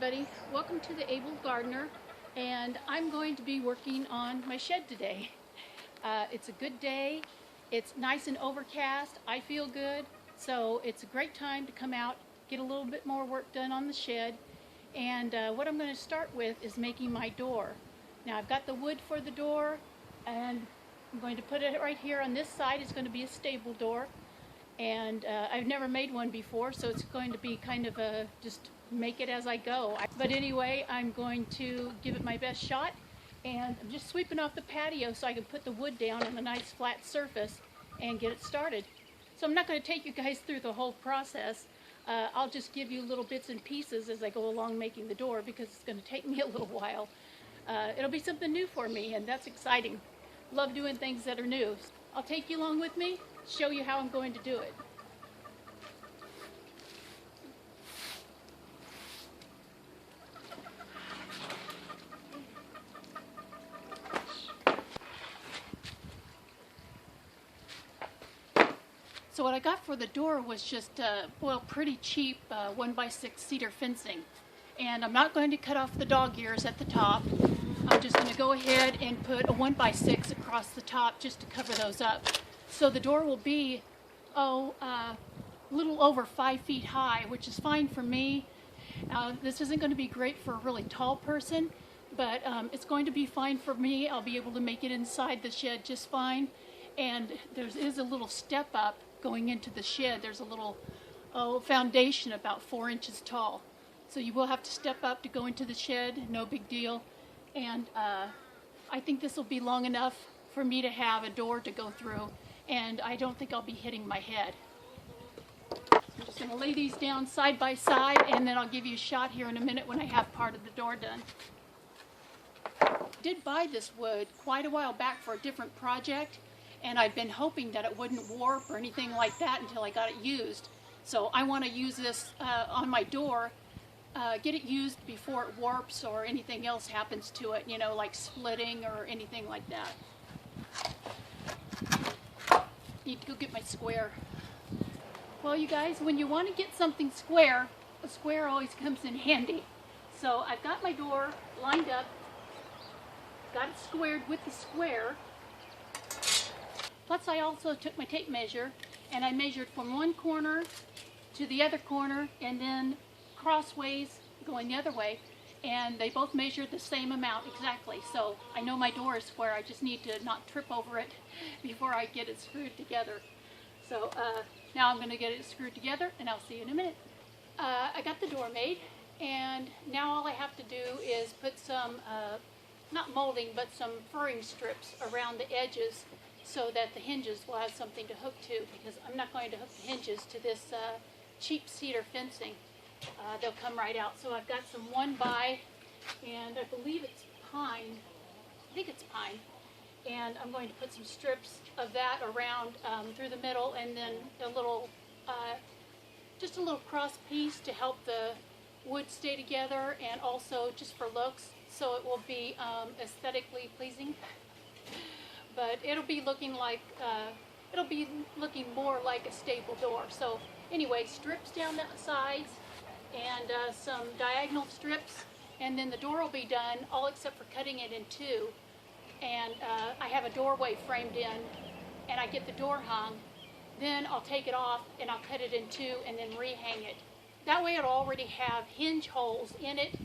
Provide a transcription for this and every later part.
everybody. Welcome to the Able Gardener, and I'm going to be working on my shed today. It's a good day. It's nice and overcast. I feel good, so it's a great time to come out, get a little bit more work done on the shed. And what I'm going to start with is making my door. Now I've got the wood for the door, and I'm going to put it right here on this side. It's going to be a stable door, and I've never made one before, so it's going to be kind of a just make it as I go. But anyway, I'm going to give it my best shot, and I'm just sweeping off the patio so I can put the wood down on a nice flat surface and get it started. So I'm not going to take you guys through the whole process. I'll just give you little bits and pieces as I go along making the door, because it's going to take me a little while. It'll be something new for me, and that's exciting. Love doing things that are new. I'll take you along with me, show you how I'm going to do it. So what I got for the door was just, pretty cheap 1x6 cedar fencing. And I'm not going to cut off the dog ears at the top. I'm just going to go ahead and put a 1x6 across the top just to cover those up. So the door will be, a little over 5 feet high, which is fine for me. This isn't going to be great for a really tall person, but it's going to be fine for me. I'll be able to make it inside the shed just fine. And there is a little step up going into the shed. There's a little foundation about 4 inches tall. So you will have to step up to go into the shed, no big deal. And I think this will be long enough for me to have a door to go through, and I don't think I'll be hitting my head. I'm just going to lay these down side by side, and then I'll give you a shot here in a minute when I have part of the door done. I did buy this wood quite a while back for a different project, and I've been hoping that it wouldn't warp or anything like that until I got it used. So I want to use this on my door, get it used before it warps or anything else happens to it, you know, like splitting or anything like that. Need to go get my square. Well, you guys, when you want to get something square, a square always comes in handy. So I've got my door lined up, got it squared with the square. Plus I also took my tape measure and I measured from one corner to the other corner and then crossways going the other way, and they both measured the same amount exactly. So I know my door is square. I just need to not trip over it before I get it screwed together. So now I'm going to get it screwed together, and I'll see you in a minute. I got the door made, and now all I have to do is put some, not molding, but some furring strips around the edges so that the hinges will have something to hook to, because I'm not going to hook the hinges to this cheap cedar fencing. They'll come right out. So I've got some 1x, and I believe it's pine. I think it's pine. And I'm going to put some strips of that around through the middle, and then a little, just a little cross piece to help the wood stay together, and also just for looks, so it will be aesthetically pleasing. But it'll be looking like, it'll be looking more like a stable door. So anyway, strips down the sides and some diagonal strips, and then the door will be done, all except for cutting it in two. And I have a doorway framed in, and I get the door hung. Then I'll take it off and I'll cut it in two and then rehang it. That way it'll already have hinge holes in it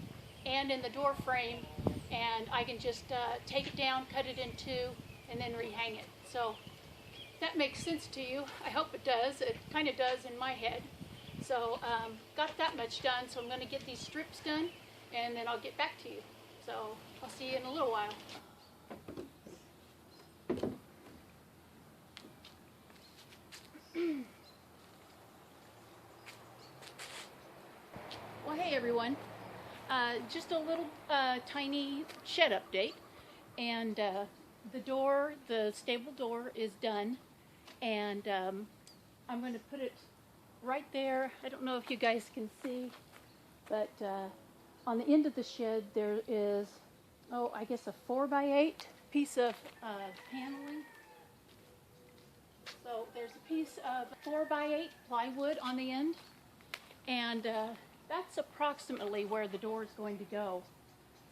and in the door frame, and I can just take it down, cut it in two, and then rehang it. So that makes sense to you. I hope it does. It kind of does in my head. So got that much done, so I'm going to get these strips done, and then I'll get back to you. So I'll see you in a little while. Well, hey everyone. Just a little tiny shed update, and the door, the stable door, is done, and I'm going to put it right there. I don't know if you guys can see, but on the end of the shed there is, I guess a 4x8 piece of paneling. So there's a piece of 4x8 plywood on the end, and that's approximately where the door is going to go.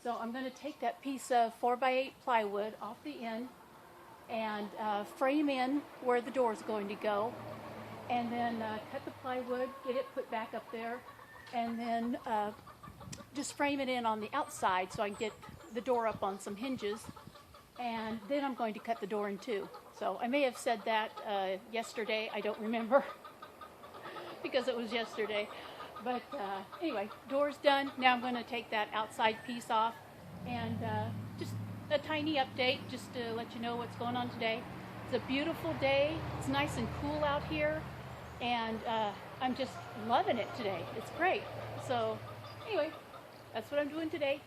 So I'm going to take that piece of 4x8 plywood off the end and frame in where the door is going to go, and then cut the plywood, get it put back up there, and then just frame it in on the outside so I can get the door up on some hinges, and then I'm going to cut the door in two. So I may have said that yesterday, I don't remember because it was yesterday. But anyway, door's done. Now I'm going to take that outside piece off, and just a tiny update just to let you know what's going on today. It's a beautiful day. It's nice and cool out here, and I'm just loving it today. It's great. So anyway, that's what I'm doing today.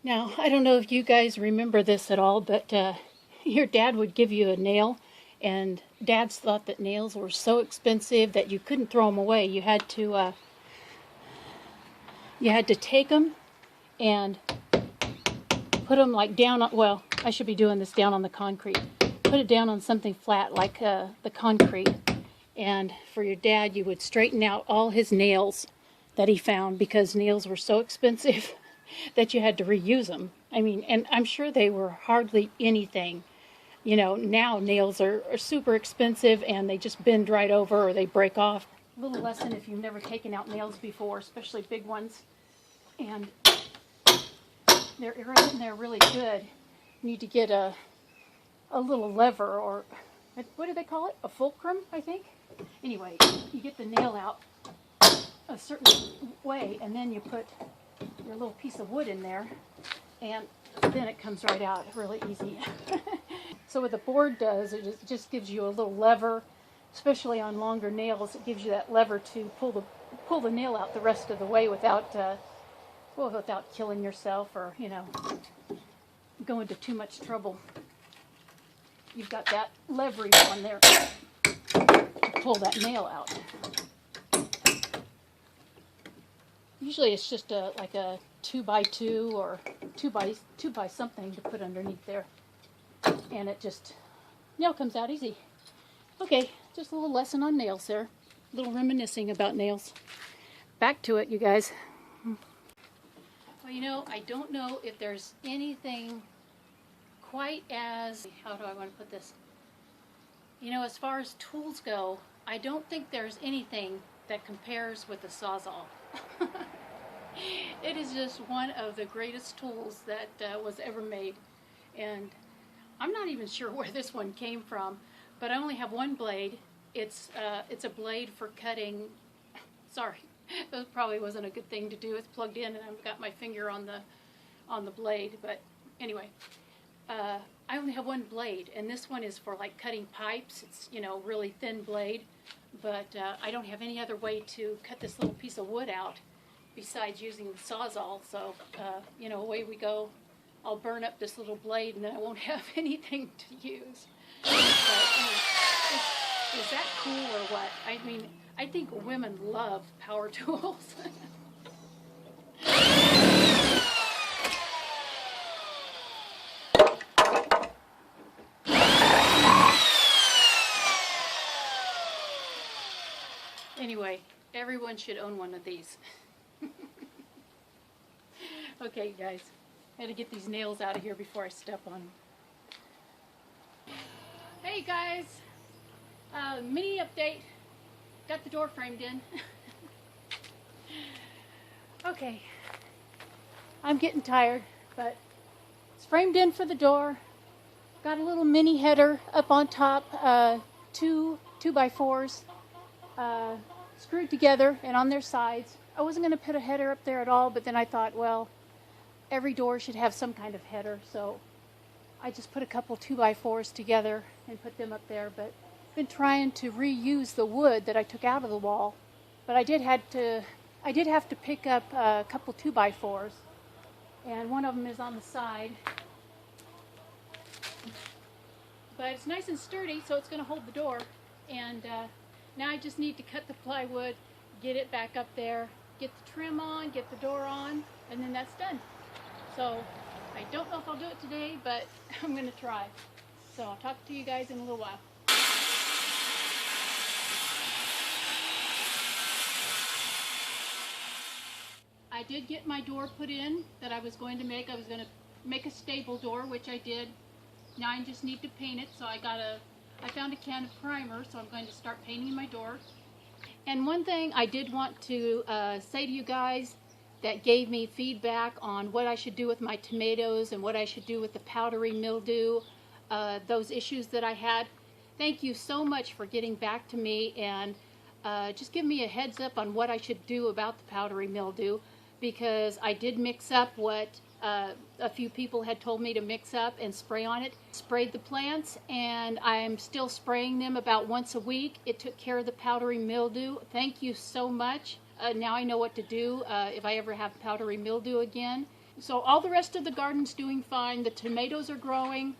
Now, I don't know if you guys remember this at all, but your dad would give you a nail, and dads thought that nails were so expensive that you couldn't throw them away. You had to take them and put them like down on, well, I should be doing this down on the concrete. Put it down on something flat like the concrete, and for your dad, you would straighten out all his nails that he found because nails were so expensive that you had to reuse them. I mean, and I'm sure they were hardly anything. You know, now nails are super expensive and they just bend right over or they break off. A little lesson if you've never taken out nails before, especially big ones, and they're in there really good. You need to get a little lever, or what do they call it? A fulcrum, I think. Anyway, you get the nail out a certain way, and then you put your little piece of wood in there, and then it comes right out really easy. So what the board does, it just gives you a little lever, especially on longer nails. It gives you that lever to pull the nail out the rest of the way without without killing yourself or, you know, going to too much trouble. You've got that leverage on there to pull that nail out. Usually it's just like a 2x2 or 2x something to put underneath there, and it just nail comes out easy. Okay, just a little lesson on nails there, a little reminiscing about nails. Back to it, you guys. Well, you know, I don't know if there's anything quite as, how do I want to put this? You know, as far as tools go, I don't think there's anything that compares with the Sawzall. It is just one of the greatest tools that was ever made, and I'm not even sure where this one came from, but I only have one blade. It's a blade for cutting. Sorry, that probably wasn't a good thing to do. It's plugged in, and I've got my finger on the blade. But anyway, I only have one blade, and this one is for like cutting pipes. It's, you know, really thin blade, but I don't have any other way to cut this little piece of wood out besides using the Sawzall. So, you know, away we go. I'll burn up this little blade and then I won't have anything to use. But, is that cool or what? I mean, I think women love power tools. Anyway, everyone should own one of these. Okay, guys, I had to get these nails out of here before I step on them. Hey guys, mini update. Got the door framed in. Okay, I'm getting tired, but it's framed in for the door. Got a little mini header up on top, two 2x4s screwed together and on their sides. I wasn't going to put a header up there at all, but then I thought, well, every door should have some kind of header, so I just put a couple 2x4s together and put them up there. But I've been trying to reuse the wood that I took out of the wall, but I did have to pick up a couple 2x4s, and one of them is on the side. But it's nice and sturdy, so it's going to hold the door. And now I just need to cut the plywood, get it back up there, get the trim on, get the door on, and then that's done. So I don't know if I'll do it today, but I'm going to try. So I'll talk to you guys in a little while. I did get my door put in that I was going to make. I was going to make a stable door, which I did. Now I just need to paint it, so I found a can of primer, so I'm going to start painting my door. And one thing I did want to say to you guys that gave me feedback on what I should do with my tomatoes and what I should do with the powdery mildew, those issues that I had. Thank you so much for getting back to me and just give me a heads up on what I should do about the powdery mildew, because I did mix up what a few people had told me to mix up and spray on it. Sprayed the plants, and I'm still spraying them about once a week. It took care of the powdery mildew. Thank you so much. Now I know what to do if I ever have powdery mildew again. So all the rest of the garden's doing fine. The tomatoes are growing.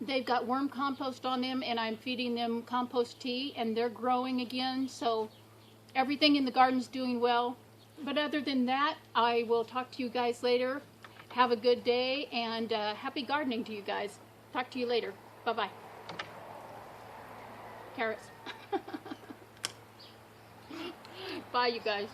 They've got worm compost on them, and I'm feeding them compost tea, and they're growing again. So everything in the garden's doing well. But other than that, I will talk to you guys later. Have a good day, and happy gardening to you guys. Talk to you later. Bye-bye. Carrots. Bye, you guys.